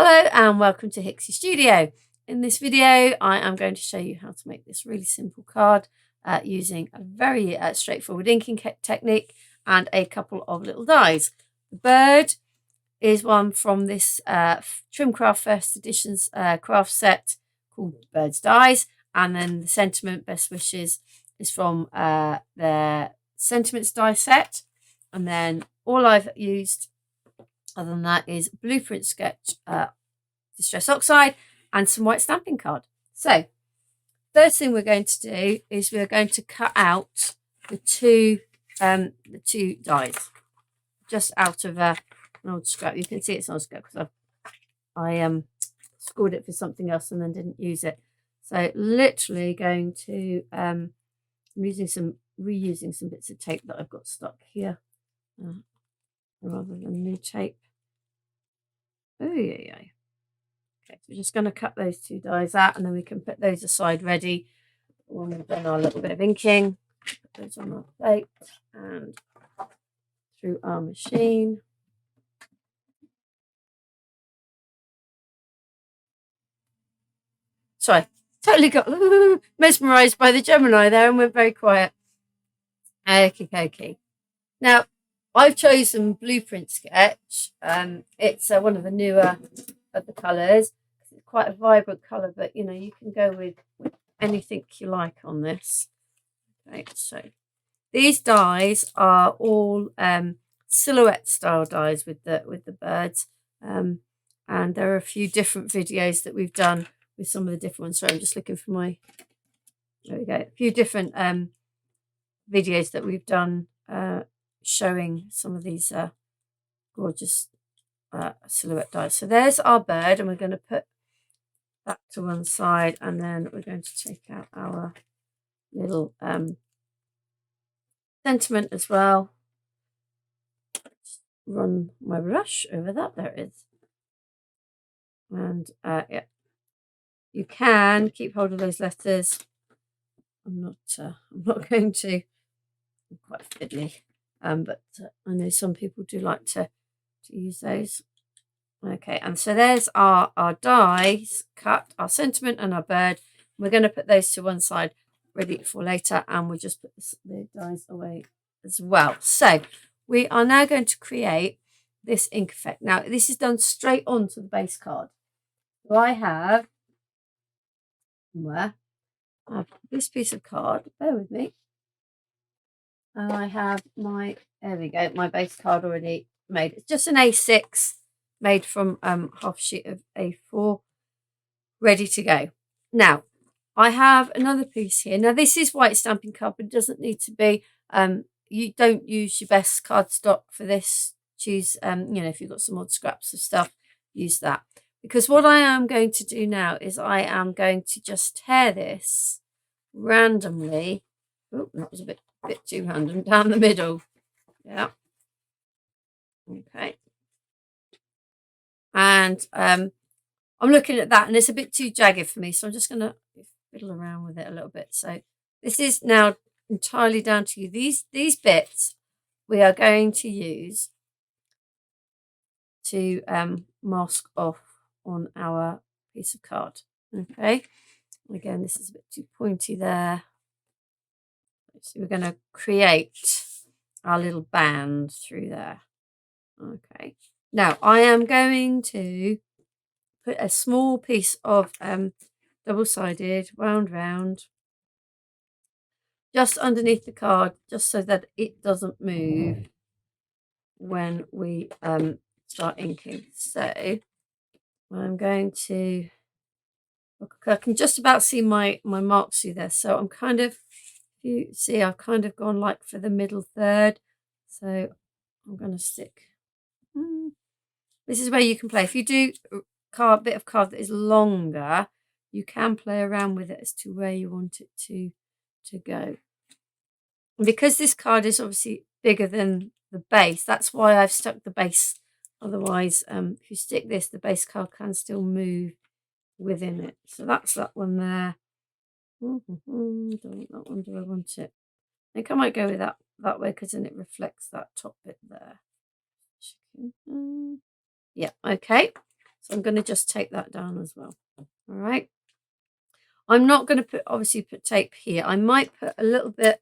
Hello and welcome to Hixxy Studio. In this video I am going to show you how to make this really simple card using a very straightforward inking technique and a couple of little dies. The bird is one from this Trimcraft First Editions craft set called Bird's Dies, and then the sentiment Best Wishes is from their Sentiments die set, and then all I've used other than that is blueprint sketch, distress oxide, and some white stamping card. So first thing we're going to do is we're going to cut out the two dies just out of an old scrap. You can see it's an old scrap because I scored it for something else and then didn't use it. So literally going to I'm reusing some bits of tape that I've got stuck here rather than new tape. Oh yeah. Okay, so we're just going to cut those two dies out and then we can put those aside ready when we've done our little bit of inking. Put those on our plate and through our machine. Sorry, totally got mesmerised by the Gemini there and went very quiet. Okay. Now, I've chosen Blueprint Sketch. It's one of the newer of the colours. It's quite a vibrant colour, but you know, you can go with anything you like on this. Okay, so these dies are all silhouette style dies with the birds. And there are a few different videos that we've done with some of the different ones. Sorry, I'm just looking for my, there we go. A few different videos that we've done showing some of these gorgeous silhouette dies. So there's our bird, and we're going to put that to one side, and then we're going to take out our little sentiment as well. Just run my brush over that. There it is. And yeah, you can keep hold of those letters. I'm not going to. I'm quite fiddly. But I know some people do like to use those. Okay, and so there's our dies cut, our sentiment and our bird. We're going to put those to one side ready for later, and we'll just put the dies away as well. So we are now going to create this ink effect. Now this is done straight onto the base card. So I have this piece of card, bear with me. And I have my, there we go, my base card already made. It's just an A6 made from half sheet of A4, ready to go. Now, I have another piece here. Now, this is white stamping card, but it doesn't need to be. You don't use your best cardstock for this. Choose, you know, if you've got some odd scraps of stuff, use that. Because what I am going to do now is I am going to just tear this randomly. Oh, that was a bit too random, down the middle. Yeah. Okay. And I'm looking at that and it's a bit too jagged for me, so I'm just going to fiddle around with it a little bit. So this is now entirely down to you. These bits we are going to use to mask off on our piece of card. Okay. Again, this is a bit too pointy there. So we're going to create our little band through there. Okay. Now I am going to put a small piece of double-sided wound round just underneath the card, just so that it doesn't move when we start inking. So I'm going to, I can just about see my marks through there. So I'm kind of, you see, I've kind of gone like for the middle third. So I'm going to stick. This is where you can play. If you do a bit of card that is longer, you can play around with it as to where you want it to go. And because this card is obviously bigger than the base, that's why I've stuck the base. Otherwise, if you stick this, the base card can still move within it. So that's that one there. Don't want that one, do I want it? I think I might go with that way because then it reflects that top bit there. Yeah, okay. So I'm going to just take that down as well. All right. I'm not going to obviously put tape here. I might put a little bit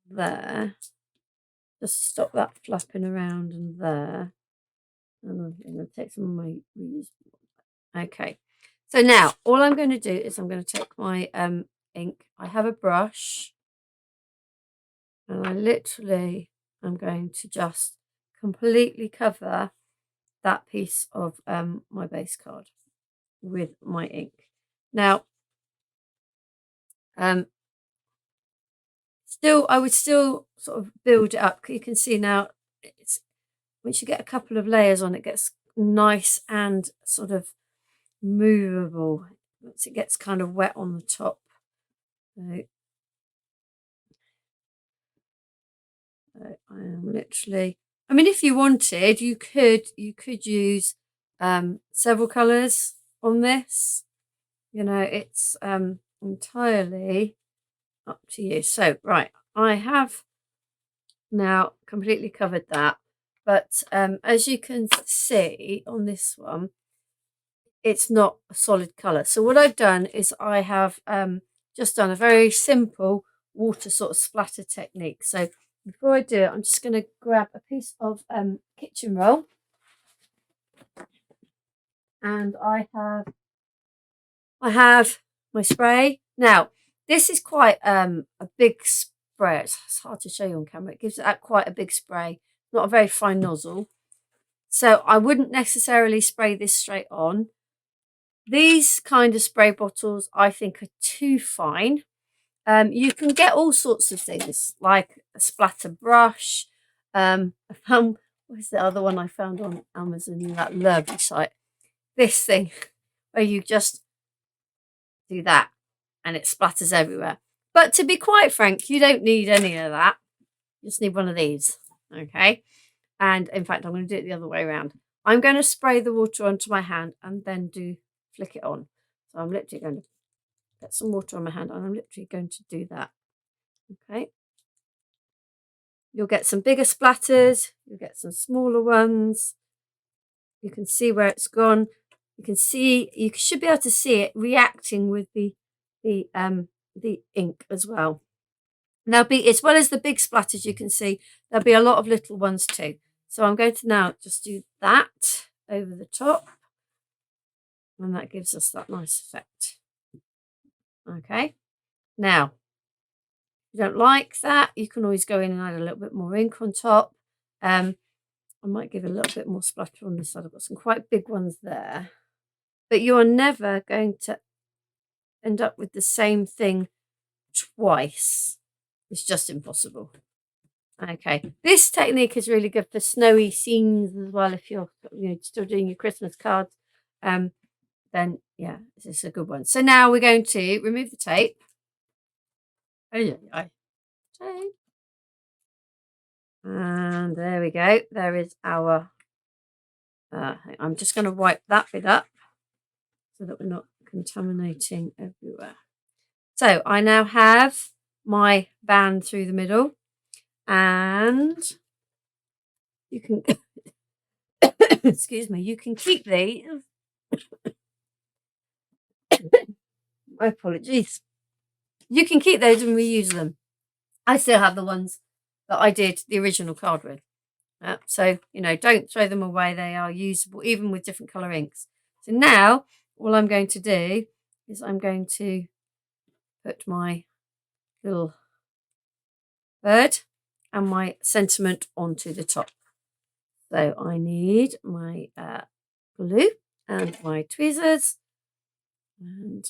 there. Just stop that flapping around and there. And I'm going to take some of my reusable. Okay. So now all I'm going to do is I'm going to take my ink. I have a brush. And I literally am going to just completely cover that piece of my base card with my ink. Now, I would still sort of build it up. You can see now, once you get a couple of layers on, it gets nice and sort of movable. Once it gets kind of wet on the top. So, I am literally. I mean, if you wanted, you could use several colours on this. You know, it's entirely up to you. So, right, I have now completely covered that. But as you can see on this one, it's not a solid colour. So what I've done is I have just done a very simple water sort of splatter technique. So before I do it, I'm just going to grab a piece of kitchen roll. And I have my spray. Now, this is quite a big spray. It's hard to show you on camera. It gives it quite a big spray, not a very fine nozzle. So I wouldn't necessarily spray this straight on. These kind of spray bottles, I think, are too fine. You can get all sorts of things, like a splatter brush. I found, what's the other one I found on Amazon, that lovely site? This thing, where you just do that and it splatters everywhere. But to be quite frank, you don't need any of that. You just need one of these, okay? And in fact, I'm going to do it the other way around. I'm going to spray the water onto my hand and then flick it on. So I'm literally going to get some water on my hand and I'm literally going to do that. Okay. You'll get some bigger splatters. You'll get some smaller ones. You can see where it's gone. You can see, you should be able to see it reacting with the ink as well. There'll be, as well as the big splatters, you can see there'll be a lot of little ones too. So I'm going to now just do that over the top. And that gives us that nice effect. Okay. Now, if you don't like that, you can always go in and add a little bit more ink on top. I might give a little bit more splatter on this side. I've got some quite big ones there. But you're never going to end up with the same thing twice. It's just impossible. Okay, this technique is really good for snowy scenes as well. If you're still doing your Christmas cards, then yeah, this is a good one. So now we're going to remove the tape. Tape. And there we go. There is our. I'm just going to wipe that bit up so that we're not contaminating everywhere. So I now have my band through the middle, and you can excuse me, you can keep these. My apologies. You can keep those and reuse them. I still have the ones that I did the original card with. So, don't throw them away. They are usable, even with different colour inks. So now, all I'm going to do is I'm going to put my little bird and my sentiment onto the top. So I need my glue and my tweezers. And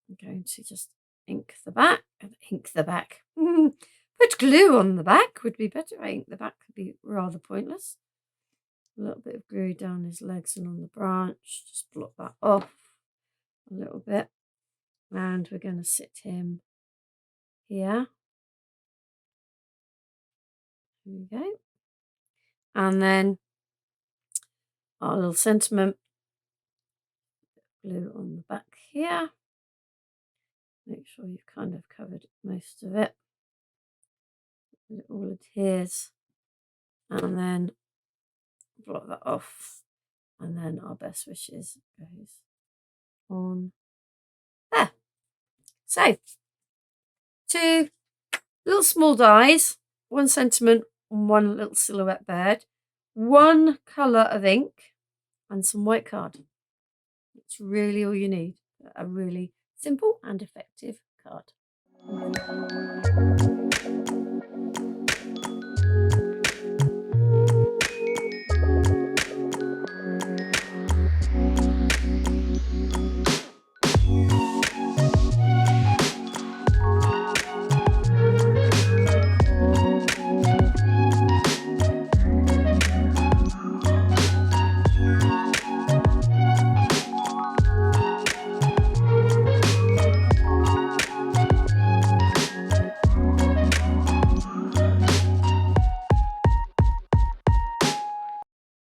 I'm going to just ink the back. Put glue on the back would be better. Ink the back could be rather pointless. A little bit of glue down his legs and on the branch. Just block that off a little bit. And we're going to sit him here. There we go. And then our little sentiment. Glue on the back here. Make sure you've kind of covered most of it. It all adheres. And then block that off. And then our best wishes goes on there. So 2 little small dies, 1 sentiment on 1 little silhouette bird, 1 colour of ink, and some white card. That's really all you need. A really simple and effective card.